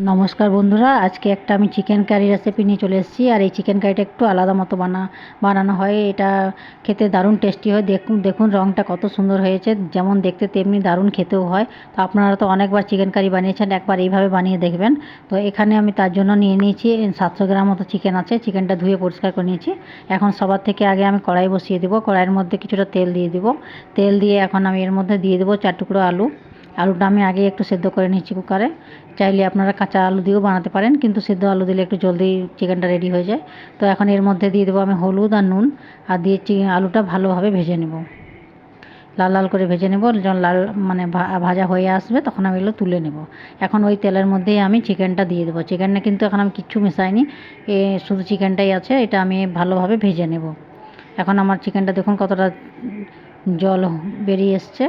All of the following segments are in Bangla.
নমস্কার বন্ধুরা, আজকে একটা আমি চিকেন কারি রেসিপি নিয়ে চলে এসেছি। আর এই চিকেন কারিটা একটু আলাদা মতো বানানো হয়। এটা খেতে দারুণ টেস্টি হয়। দেখুন দেখুন রঙটা কত সুন্দর হয়েছে, যেমন দেখতে তেমনি দারুণ খেতেও হয়। তো আপনারা তো অনেকবার চিকেন কারি বানিয়েছেন, একবার এইভাবে বানিয়ে দেখবেন। তো এখানে আমি তার জন্য নিয়ে নিয়েছি 700 গ্রাম মতো চিকেন আছে। চিকেনটা ধুয়ে পরিষ্কার করে নিয়েছি। এখন সবার থেকে আগে আমি কড়াই বসিয়ে দেবো। কড়াইয়ের মধ্যে কিছুটা তেল দিয়ে দেবো। তেল দিয়ে এখন আমি এর মধ্যে দিয়ে দেবো 4 টুকরো আলু। আলুটা আমি আগে একটু সেদ্ধ করে নিচ্ছি কুকারে। চাইলে আপনারা কাঁচা আলু দিয়েও বানাতে পারেন, কিন্তু সেদ্ধ আলু দিলে একটু জলদি চিকেনটা রেডি হয়ে যায়। তো এখন এর মধ্যে দিয়ে দেবো আমি হলুদ আর নুন, আর দিয়ে আলুটা ভালোভাবে ভেজে নেব। লাল লাল করে ভেজে নেব। যখন লাল মানে ভাজা হয়ে আসবে তখন আমি এগুলো তুলে নেব। এখন ওই তেলের মধ্যেই আমি চিকেনটা দিয়ে দেবো। চিকেনটা কিন্তু এখন আমি কিচ্ছু মেশাইনি, শুধু চিকেনটাই আছে। এটা আমি ভালোভাবে ভেজে নেব। এখন আমার চিকেনটা দেখুন কতটা জল বেরিয়ে এসছে।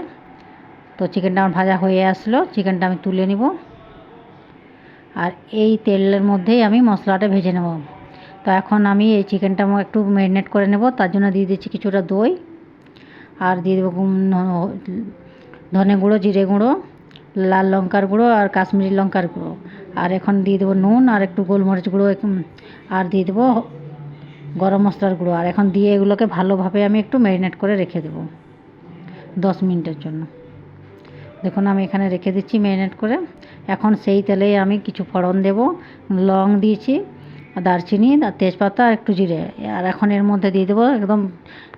তো চিকেনটা আমার ভাজা হয়ে আসলো, চিকেনটা আমি তুলে নিব। আর এই তেলের মধ্যেই আমি মশলাটা ভেজে নেব। তো এখন আমি এই চিকেনটা একটু ম্যারিনেট করে নেব। তার জন্য দিয়ে দিচ্ছি কিছুটা দই, আর দিয়ে দেবো ধনে গুঁড়ো, জিরে গুঁড়ো, লাল লঙ্কার গুঁড়ো আর কাশ্মীরি লঙ্কার গুঁড়ো। আর এখন দিয়ে দেবো নুন আর একটু গোলমরিচ গুঁড়ো, আর দিয়ে দেবো গরম মশলার গুঁড়ো। আর এখন দিয়ে এগুলোকে ভালোভাবে আমি একটু ম্যারিনেট করে রেখে দেবো 10 মিনিটের জন্য। দেখুন আমি এখানে রেখে দিচ্ছি ম্যারিনেট করে। এখন সেই তেলেই আমি কিছু ফোড়ন দেব। লং দিয়েছি, দারচিনি আর তেজপাতা আর একটু জিরে। আর এখন এর মধ্যে দিয়ে দেবো একদম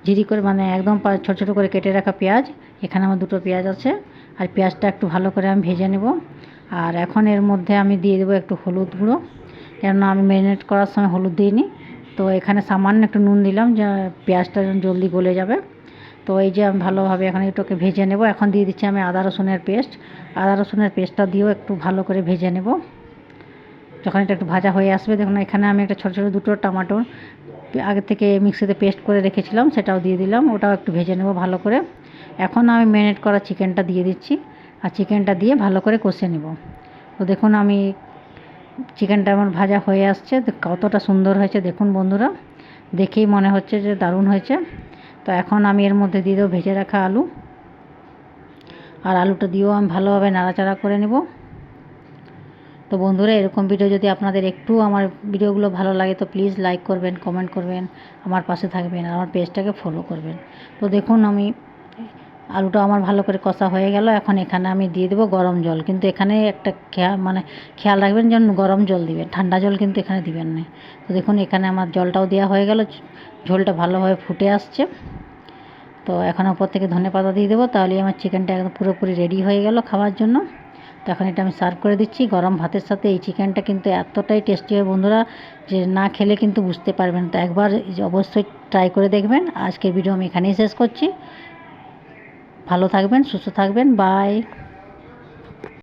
জিরি করে, মানে একদম ছোটো ছোটো করে কেটে রাখা পেঁয়াজ। এখানে আমার 2টো পেঁয়াজ আছে। আর পেঁয়াজটা একটু ভালো করে আমি ভেজে নেব। আর এখন এর মধ্যে আমি দিয়ে দেবো একটু হলুদ গুঁড়ো, কেননা আমি ম্যারিনেট করার সময় হলুদ দিইনি। তো এখানে সামান্য একটু নুন দিলাম, যে পেঁয়াজটা জলদি গলে যাবে। তো এই যে আমি ভালোভাবে এখন এটাকে ভেজে নেব। এখন দিয়ে দিচ্ছি আমি আদা রসুনের পেস্ট। আদা রসুনের পেস্টটা দিয়েও একটু ভালো করে ভেজে নেব। যখন এটা একটু ভাজা হয়ে আসবে, দেখুন এখানে আমি একটা ছোটো ছোটো 2টো টমেটো আগে থেকে মিক্সিতে পেস্ট করে রেখেছিলাম, সেটাও দিয়ে দিলাম। ওটাও একটু ভেজে নেব ভালো করে। এখন আমি ম্যারিনেট করা চিকেনটা দিয়ে দিচ্ছি, আর চিকেনটা দিয়ে ভালো করে কষে নেব। তো দেখুন আমি চিকেনটা আমার ভাজা হয়ে আসছে, কতটা সুন্দর হয়েছে দেখুন বন্ধুরা, দেখেই মনে হচ্ছে যে দারুণ হয়েছে। তো এখন আমি এর মধ্যে দিয়ে দেবো ভেজে রাখা আলু। আর আলুটা দিয়েও আমি ভালোভাবে নাড়াচাড়া করে নেব। তো বন্ধুরা, এরকম ভিডিও যদি আপনাদের একটু আমার ভিডিওগুলো ভালো লাগে তো প্লিজ লাইক করবেন, কমেন্ট করবেন, আমার পাশে থাকবেন, আর আমার পেজটাকে ফলো করবেন। তো দেখুন আমি আলুটা আমার ভালো করে কষা হয়ে গেল। এখন এখানে আমি দিয়ে দেবো গরম জল, কিন্তু এখানে একটা খেয়াল রাখবেন যেন গরম জল দিবেন, ঠান্ডা জল কিন্তু এখানে দিবেন না। তো দেখুন এখানে আমার জলটাও দেওয়া হয়ে গেল, ঝোলটা ভালোভাবে ফুটে আসছে। তো এখন ওপর থেকে ধনেপাতা দিয়ে দেবো, তাহলেই আমার চিকেনটা একদম পুরোপুরি রেডি হয়ে গেল খাওয়ার জন্য। তো এখন এটা আমি সার্ভ করে দিচ্ছি গরম ভাতের সাথে। এই চিকেনটা কিন্তু এতটাই টেস্টি হয় বন্ধুরা, যে না খেলে কিন্তু বুঝতে পারবেন। তো একবার অবশ্যই ট্রাই করে দেখবেন। আজকের ভিডিও আমি এখানেই শেষ করছি। ভালো থাকবেন, সুস্থ থাকবেন, বাই।